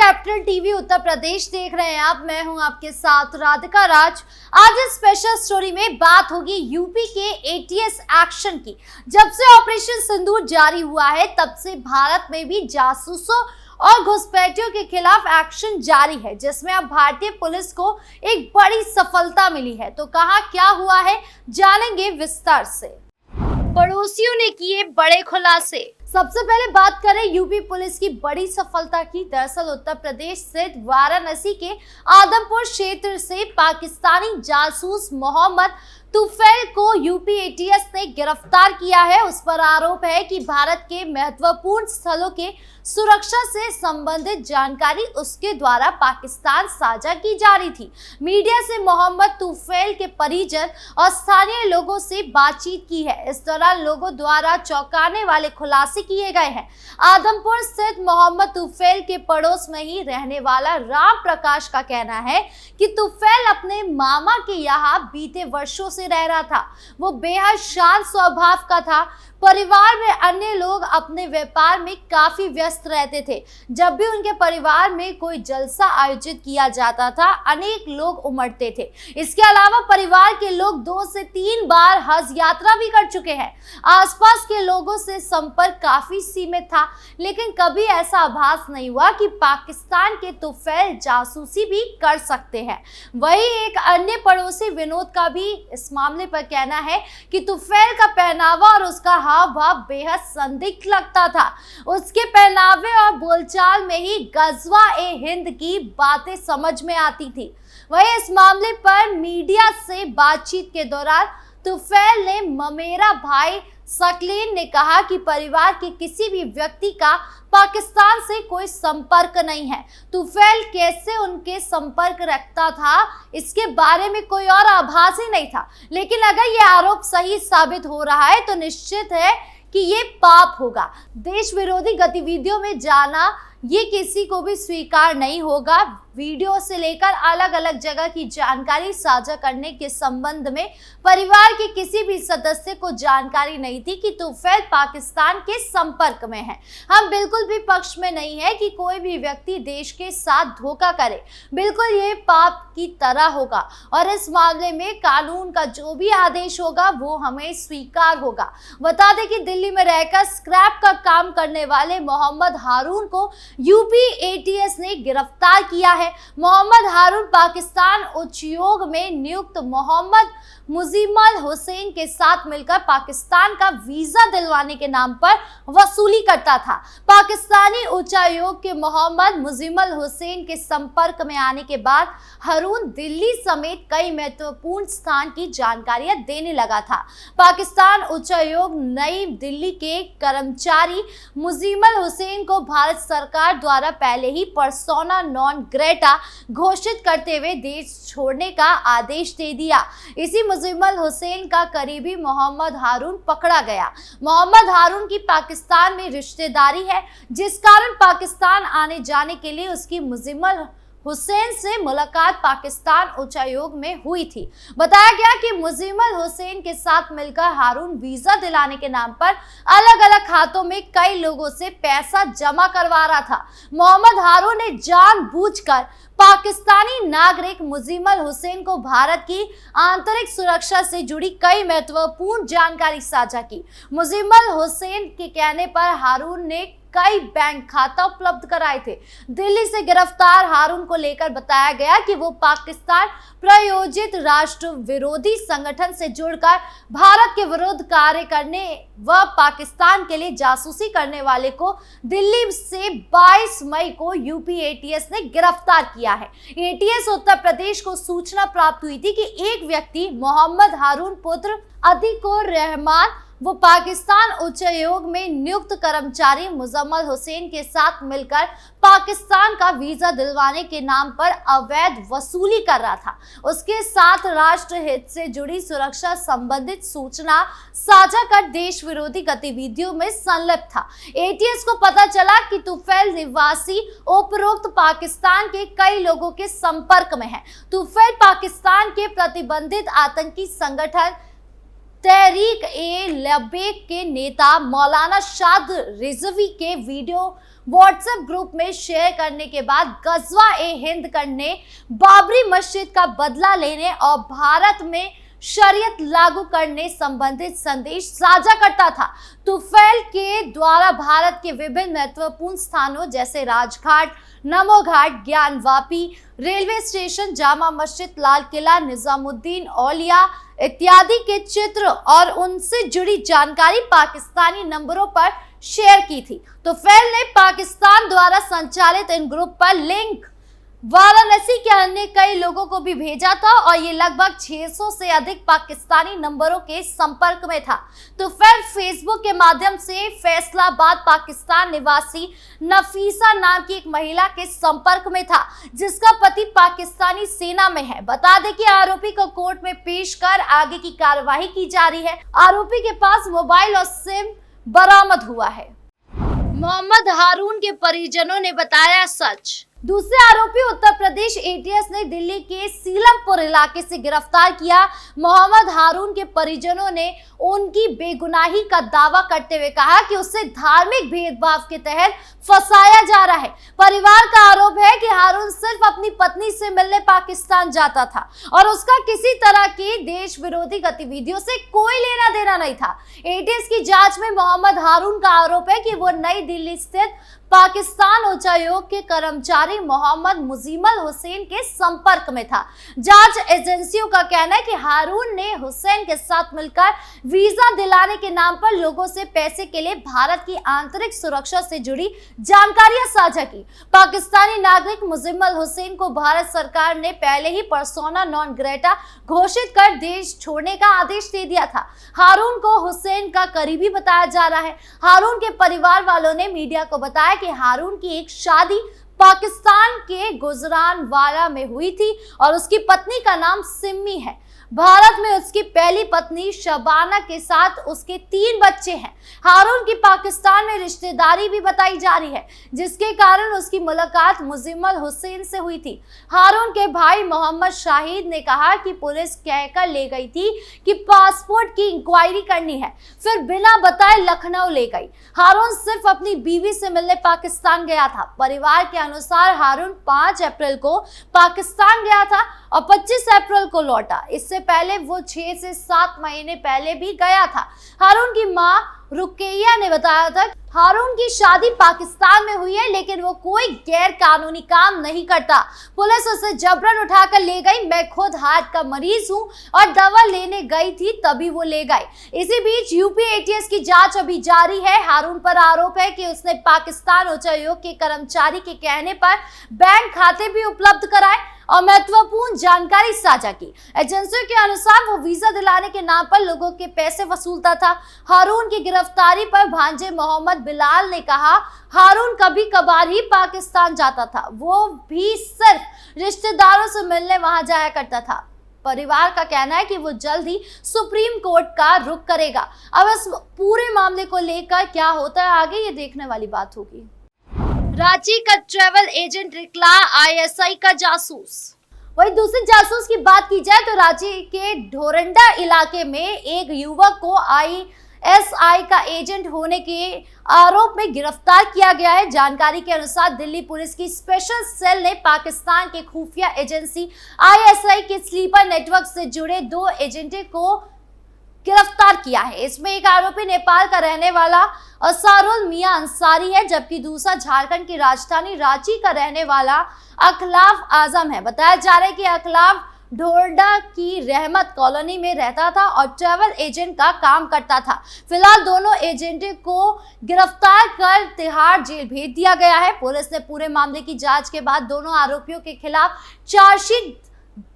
Capital TV Uttar Pradesh देख रहे हैं आप। मैं हूं आपके साथ राधिका राज। आज इस स्पेशल स्टोरी में बात होगी यूपी के एटीएस एक्शन की। जब से ऑपरेशन सिंदूर जारी हुआ है तब से भारत में भी जासूसों और घुसपैठियों के खिलाफ एक्शन जारी है, जिसमें अब भारतीय पुलिस को एक बड़ी सफलता मिली है। तो कहां क्या हुआ है, जानेंगे विस्तार से। पड़ोसियों ने किए बड़े खुलासे। सबसे पहले बात करें यूपी पुलिस की बड़ी सफलता की। दरअसल उत्तर प्रदेश स्थित वाराणसी के आदमपुर क्षेत्र से पाकिस्तानी जासूस मोहम्मद तुफैल को यूपी एटीएस ने गिरफ्तार किया है। उस पर आरोप है कि भारत के महत्वपूर्ण स्थलों के सुरक्षा से संबंधित जानकारी उसके द्वारा पाकिस्तान साझा की जा रही थी। मीडिया से मोहम्मद तुफैल के परिजन और स्थानीय लोगों से बातचीत की है। इस दौरान लोगों द्वारा चौंकाने वाले खुलासे किए गए हैं। आदमपुर स्थित मोहम्मद तुफैल के पड़ोस में ही रहने वाला राम प्रकाश का कहना है कि तुफैल अपने मामा के यहाँ बीते वर्षों से रह रहा था। वो बेहद शांत स्वभाव का था। परिवार में अन्य लोग अपने व्यापार में काफी व्यस्त रहते थे। जब भी उनके परिवार में कोई जलसा आयोजित किया जाता था, अनेक लोग उमड़ते थे। इसके अलावा परिवार के लोग 2 से 3 बार हज यात्रा भी कर चुके हैं। आसपास के लोगों से संपर्क काफी सीमित था, लेकिन कभी ऐसा आभास नहीं हुआ कि पाकिस्तान के तुफैल जासूसी भी कर सकते हैं। वहीं एक अन्य पड़ोसी विनोद का भी इस मामले पर कहना है कि तुफैल का पहनावा और उसका हाव भाव बेहद संदिग्ध लगता था। उसके पहनावे और बोलचाल में ही गजवा ए हिंद की बातें समझ में आती थी। वहीं इस मामले पर मीडिया से बातचीत के दौरान तुफैल ने ममेरा भाई सकलीन ने कहा कि परिवार के किसी भी व्यक्ति का पाकिस्तान से कोई संपर्क नहीं है। तुफैल कैसे उनके संपर्क रखता था, इसके बारे में कोई और आभास ही नहीं था। लेकिन अगर ये आरोप सही साबित हो रहा है तो निश्चित है कि ये पाप होगा। देश विरोधी गतिविधियों में जाना ये किसी को भी स्वीकार नहीं होगा। वीडियो से लेकर अलग अलग जगह की जानकारी साझा करने के संबंध में परिवार के किसी भी सदस्य को जानकारी नहीं थी कि तुफैल पाकिस्तान के संपर्क में है। हम बिल्कुल भी पक्ष में नहीं है कि कोई भी व्यक्ति देश के साथ धोखा करे। बिल्कुल ये पाप की तरह होगा और इस मामले में कानून का जो भी आदेश होगा वो हमें स्वीकार होगा। बता दें कि दिल्ली में रहकर स्क्रैप का काम करने वाले मोहम्मद हारून को यूपी एटीएस ने गिरफ्तार किया है। मोहम्मद हारून पाकिस्तान उच्चायोग में नियुक्त मोहम्मद मुजिमल हुसैन के साथ मिलकर पाकिस्तान का वीजा दिलवाने के नाम पर वसूली करता था। पाकिस्तानी उच्चायोग के मोहम्मद मुजिमल हुसैन के संपर्क में आने के बाद हारून दिल्ली समेत कई महत्वपूर्ण स्थान की जानकारियां देने लगा था। पाकिस्तान उच्चायोग नई दिल्ली के कर्मचारी मुजिमल हुसैन को भारत सरकार द्वारा पहले ही पर्सोना नॉन ग्रेटा घोषित करते हुए देश छोड़ने का आदेश दे दिया। इसी मुजिमल हुसैन का करीबी मोहम्मद हारून पकड़ा गया। मोहम्मद हारून की पाकिस्तान में रिश्तेदारी है, जिस कारण पाकिस्तान आने जाने के लिए उसकी मुजिमल हुसैन से मुलाकात पाकिस्तान उच्चायोग में हुई थी। बताया गया कि मुजिमल हुसैन के साथ मिलकर हारून वीजा दिलाने के नाम पर अलग अलग खातों में कई लोगों से पैसा जमा करवा रहा था। मोहम्मद हारून ने जानबूझकर पाकिस्तानी नागरिक मुजिमल हुसैन को भारत की आंतरिक सुरक्षा से जुड़ी कई महत्वपूर्ण जानकारी साझा की। मुजिमल हुसैन के कहने पर हारून ने कई बैंक खाता उपलब्ध कराए थे। दिल्ली से गिरफ्तार हारून को लेकर बताया गया कि वो पाकिस्तान प्रायोजित राष्ट्र विरोधी संगठन से जुड़कर भारत के विरुद्ध कार्य करने व पाकिस्तान के लिए जासूसी करने वाले को दिल्ली से 22 मई को यूपी एटीएस ने गिरफ्तार किया है। एटीएस उत्तर प्रदेश को सूचना प्राप्त हुई थी कि एक व्यक्ति मोहम्मद हारून पुत्र अतीकुर रहमान वो पाकिस्तान उच्चायोग में नियुक्त कर्मचारी मुजम्मल हुसैन के साथ मिलकर पाकिस्तान का वीजा दिलवाने के नाम पर अवैध वसूली कर रहा था। उसके साथ राष्ट्र हित से जुड़ी सुरक्षा संबंधित सूचना साझा कर देश विरोधी गतिविधियों में संलिप्त था। एटीएस को पता चला कि तुफैल निवासी उपरोक्त पाकिस्तान के कई लोगों के संपर्क में है। तुफैल पाकिस्तान के प्रतिबंधित आतंकी संगठन तहरीक ए लबैक के नेता मौलाना शाद रिजवी के वीडियो व्हाट्सएप ग्रुप में शेयर करने के बाद गजवा ए हिंद करने, बाबरी मस्जिद का बदला लेने और भारत में शरीयत लागू करने संबंधित संदेश साझा करता था। तुफैल के द्वारा भारत के विभिन्न महत्वपूर्ण स्थानों जैसे राजघाट, नमो घाट, ज्ञान वापी, रेलवे स्टेशन, जामा मस्जिद, लाल किला, निजामुद्दीन औलिया इत्यादि के चित्र और उनसे जुड़ी जानकारी पाकिस्तानी नंबरों पर शेयर की थी। तुफैल ने पाकिस्तान द्वारा संचालित इन ग्रुप पर लिंक वाराणसी के अन्य कई लोगों को भी भेजा था और ये लगभग 600 से अधिक पाकिस्तानी नंबरों के संपर्क में था। तुफैल फेसबुक के माध्यम से फैसलाबाद पाकिस्तान निवासी नफीसा नाम की एक महिला के संपर्क में था, जिसका पति पाकिस्तानी सेना में है। बता दें कि आरोपी को कोर्ट में पेश कर आगे की कार्यवाही की जा रही है। आरोपी के पास मोबाइल और सिम बरामद हुआ है। मोहम्मद हारून के परिजनों ने बताया सच। दूसरे आरोपी उत्तर प्रदेश एटीएस ने दिल्ली के सीलमपुर इलाके से गिरफ्तार किया। मोहम्मद हारून के परिजनों ने उनकी बेगुनाही का दावा करते हुए कहा कि उसे धार्मिक भेदभाव के तहत फंसाया जा रहा है। परिवार का आरोप है कि हारून सिर्फ अपनी पत्नी से मिलने पाकिस्तान जाता था और उसका किसी तरह की देश विरोधी गतिविधियों से कोई लेना देना नहीं था। एटीएस की जांच में मोहम्मद हारून का आरोप है कि वो नई दिल्ली स्थित पाकिस्तान उच्चायोग के कर्मचारी मोहम्मद मुजीमल हुसैन के संपर्क में था। जांच एजेंसियों का कहना है कि हारून ने हुसैन के साथ मिलकर वीजा दिलाने के नाम पर लोगों से पैसे के लिए भारत की आंतरिक सुरक्षा से जुड़ी जानकारियां साझा की। पाकिस्तानी नागरिक मुजीमल हुसैन को भारत सरकार ने पहले ही पर्सोना नॉन ग्रेटा घोषित कर देश छोड़ने का आदेश दे दिया था। हारून को हुसैन का करीबी बताया जा रहा है। हारून के परिवार वालों ने मीडिया को बताया कि हारून की एक शादी पाकिस्तान के गुजरानवाला में हुई थी और उसकी पत्नी का नाम सिम्मी है। भारत में उसकी पहली पत्नी शबाना के साथ उसके 3 बच्चे हैं। हारून की पाकिस्तान में रिश्तेदारी भी बताई जा रही है, जिसके कारण उसकी मुलाकात मुजीमल हुसैन से हुई थी। हारून के भाई मोहम्मद शाहिद ने कहा कि पुलिस कहकर ले गई थी कि पासपोर्ट की इंक्वायरी करनी है, फिर बिना बताए लखनऊ ले गई। हारून सिर्फ अपनी बीवी से मिलने पाकिस्तान गया था। परिवार के अनुसार हारून 5 अप्रैल को पाकिस्तान गया था और 25 अप्रैल को लौटा। इससे पहले वो 6 से 7 महीने पहले भी गया था। हारून की मां रुकैया ने बताया था हारून की शादी पाकिस्तान में हुई है, लेकिन वो कोई गैर कानूनी काम नहीं करता। पुलिस उसे जबरन उठाकर ले गई। मैं खुद हार्ट का मरीज हूं और दवा लेने गई थी, तभी वो ले गए। इसी बीच यूपी एटीएस की जांच अभी जारी है। हारून पर आरोप है कि उसने पाकिस्तान उच्चायोग के कर्मचारी के कहने पर बैंक खाते भी उपलब्ध कराए और महत्वपूर्ण जानकारी साझा की। एजेंसियों के अनुसार वो वीजा दिलाने के नाम पर लोगों के पैसे वसूलता था। हारून की गिरफ्तारी पर भांजे मोहम्मद बिलाल ने कहा, हारून कभी कभार ही पाकिस्तान जाता था, वो भी सिर्फ रिश्तेदारों से मिलने वहां जाया करता था। परिवार का कहना है कि वो जल्द ही सुप्रीम कोर्ट का रुख करेगा। अब इस पूरे मामले को लेकर क्या होता है आगे, ये देखने वाली बात होगी। रांची का ट्रैवल एजेंट निकला आईएसआई का जासूस। वही दूसरी जासूस की बात की जाए तो रांची के ढोरंडा इलाके में एक युवक को आईएसआई का एजेंट होने के आरोप में गिरफ्तार किया गया है। जानकारी के अनुसार दिल्ली पुलिस की स्पेशल सेल ने पाकिस्तान के खुफिया एजेंसी आईएसआई के स्लीपर नेटवर्क से जुड़े 2 एजेंटों को गिरफ्तार किया है। इसमें एक आरोपी नेपाल का रहने वाला असारुल मियां अंसारी है, जबकि दूसरा झारखंड की राजधानी रांची का रहने वाला अखलाफ आजम है। बताया जा रहा है कि अखलाफ ढोरडा की रहमत कॉलोनी में रहता था और ट्रैवल एजेंट का काम करता था। फिलहाल दोनों एजेंटों को गिरफ्तार कर तिहाड़ जेल भेज दिया गया है। पुलिस ने पूरे मामले की जांच के बाद दोनों आरोपियों के खिलाफ चार्जशीट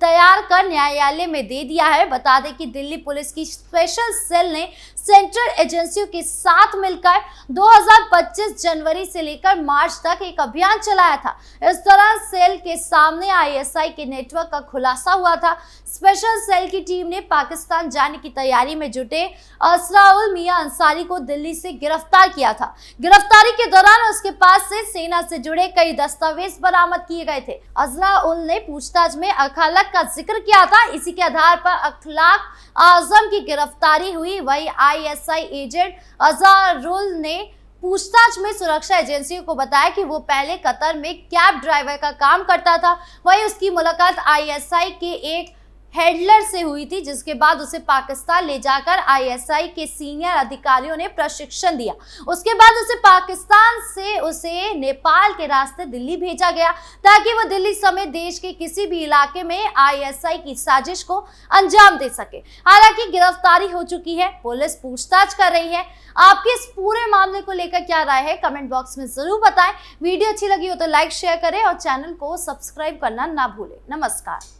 तैयार कर न्यायालय में दे दिया है। बता दें कि दिल्ली पुलिस की स्पेशल सेल ने सेंट्रल एजेंसियों के साथ मिलकर 2025 जनवरी से लेकर मार्च तक एक अभियान चलाया था। इस दौरान सेल के सामने आईएसआई के नेटवर्क का खुलासा हुआ था। स्पेशल सेल की टीम ने पाकिस्तान जाने की तैयारी में जुटे असराउल मियां अंसारी को दिल्ली से गिरफ्तार किया था। गिरफ्तारी के दौरान उसके पास से सेना से जुड़े कई दस्तावेज बरामद किए गए थे। असराउल ने पूछताछ में अखलाफ चालक का जिक्र किया था। इसी के आधार पर अखलाक आजम की गिरफ्तारी हुई। वही आईएसआई एजेंट अजहरुल ने पूछताछ में सुरक्षा एजेंसियों को बताया कि वो पहले कतर में कैब ड्राइवर का काम करता था। वहीं उसकी मुलाकात आईएसआई के एक हैंडलर से हुई थी, जिसके बाद उसे पाकिस्तान ले जाकर आईएसआई के सीनियर अधिकारियों ने प्रशिक्षण दिया। उसके बाद उसे पाकिस्तान से उसे नेपाल के रास्ते दिल्ली भेजा गया ताकि वो दिल्ली समेत देश के किसी भी इलाके में आईएसआई की साजिश को अंजाम दे सके। हालांकि गिरफ्तारी हो चुकी है, पुलिस पूछताछ कर रही है। आपके इस पूरे मामले को लेकर क्या राय है, कमेंट बॉक्स में जरूर बताएं। वीडियो अच्छी लगी हो तो लाइक शेयर करें और चैनल को सब्सक्राइब करना ना भूलें। नमस्कार।